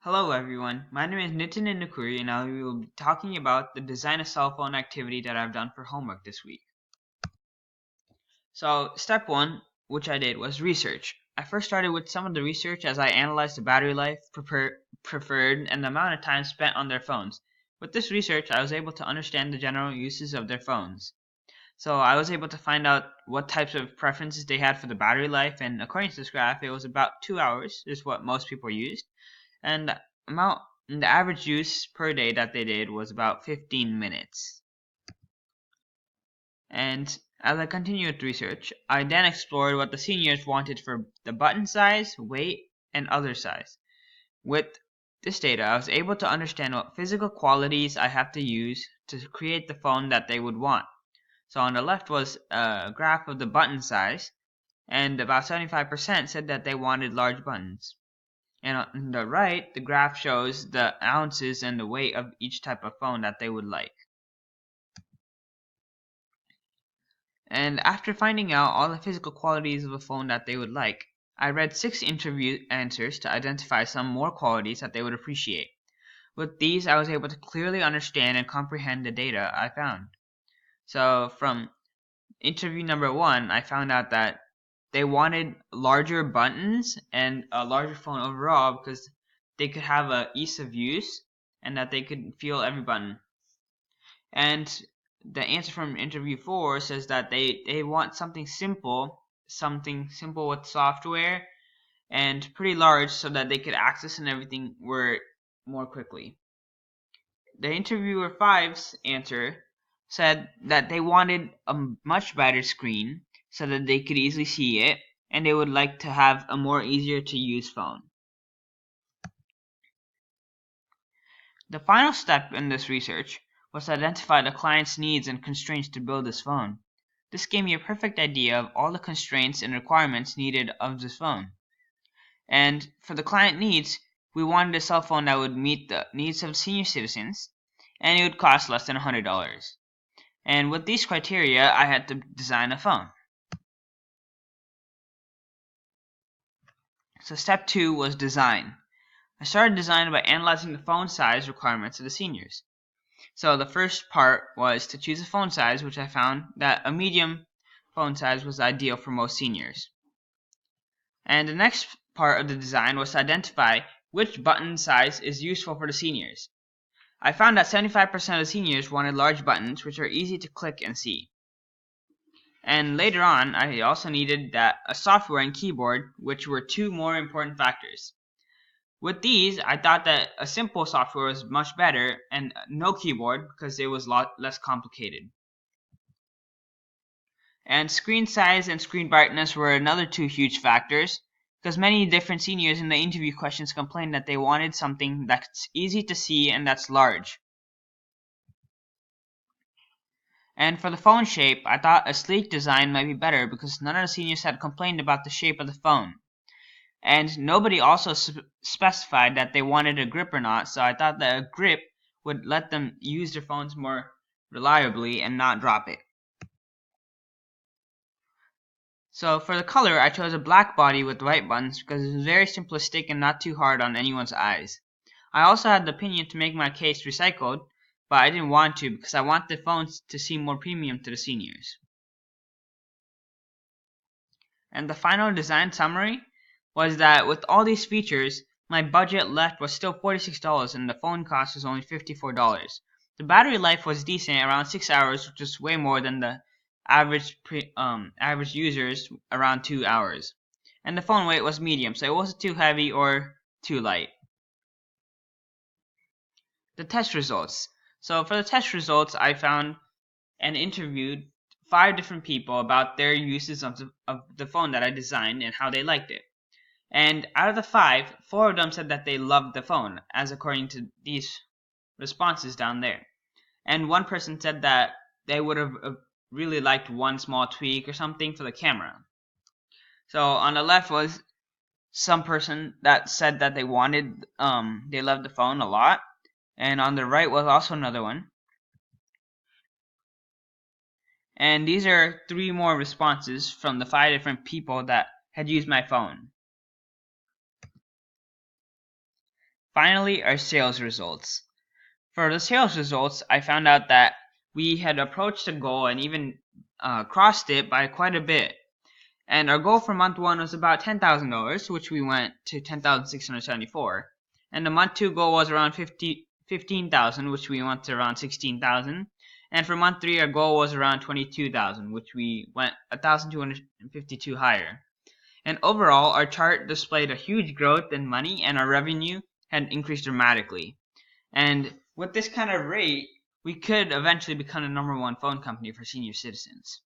Hello everyone, my name is Nitin Nukuri and I will be talking about the design a cell phone activity that I've done for homework this week. So step 1, which I did, was research. I first started with some of the research as I analyzed the battery life, preferred, and the amount of time spent on their phones. With this research, I was able to understand the general uses of their phones. So I was able to find out what types of preferences they had for the battery life, and according to this graph, it was about 2 hours is what most people used. And the average use per day that they did was about 15 minutes. And as I continued with research, I then explored what the seniors wanted for the button size, weight, and other size. With this data, I was able to understand what physical qualities I have to use to create the phone that they would want. So on the left was a graph of the button size, and about 75% said that they wanted large buttons. And on the right, the graph shows the ounces and the weight of each type of phone that they would like. And after finding out all the physical qualities of a phone that they would like, I read 6 interview answers to identify some more qualities that they would appreciate. With these, I was able to clearly understand and comprehend the data I found. So from interview number 1, I found out that they wanted larger buttons and a larger phone overall because they could have a ease of use and that they could feel every button. And the answer from interview 4 says that they want something simple with software and pretty large so that they could access and everything more quickly. The interviewer 5's answer said that they wanted a much brighter screen so that they could easily see it, and they would like to have a more easier to use phone. The final step in this research was to identify the client's needs and constraints to build this phone. This gave me a perfect idea of all the constraints and requirements needed of this phone. And for the client needs, we wanted a cell phone that would meet the needs of senior citizens, and it would cost less than $100. And with these criteria, I had to design a phone. So step 2 was design. I started designing by analyzing the phone size requirements of the seniors. So the first part was to choose a phone size, which I found that a medium phone size was ideal for most seniors. And the next part of the design was to identify which button size is useful for the seniors. I found that 75% of the seniors wanted large buttons, which are easy to click and see. And later on, I also needed a software and keyboard, which were 2 more important factors. With these, I thought that a simple software was much better and no keyboard because it was a lot less complicated. And screen size and screen brightness were another 2 huge factors because many different seniors in the interview questions complained that they wanted something that's easy to see and that's large. And for the phone shape, I thought a sleek design might be better because none of the seniors had complained about the shape of the phone. And nobody also specified that they wanted a grip or not, so I thought that a grip would let them use their phones more reliably and not drop it. So for the color, I chose a black body with white buttons because it was very simplistic and not too hard on anyone's eyes. I also had the opinion to make my case recycled, but I didn't want to because I want the phones to seem more premium to the seniors. And the final design summary was that with all these features, my budget left was still $46 and the phone cost was only $54. The battery life was decent, around 6 hours, which is way more than the average users, around 2 hours. And the phone weight was medium, so it wasn't too heavy or too light. The test results. So for the test results, I found and interviewed 5 different people about their uses of the phone that I designed and how they liked it. And out of the 5, 4 of them said that they loved the phone, as according to these responses down there. And one person said that they would have really liked one small tweak or something for the camera. So on the left was some person that said that they loved the phone a lot. And on the right was also another one. And these are 3 more responses from the 5 different people that had used my phone. Finally, our sales results. For the sales results, I found out that we had approached the goal and even crossed it by quite a bit. And our goal for month 1 was about $10,000, which we went to $10,674. And the month 2 goal was around 15,000, which we went to around 16,000. And for month 3, our goal was around 22,000, which we went 1,252 higher. And overall, our chart displayed a huge growth in money, and our revenue had increased dramatically. And with this kind of rate, we could eventually become the #1 phone company for senior citizens.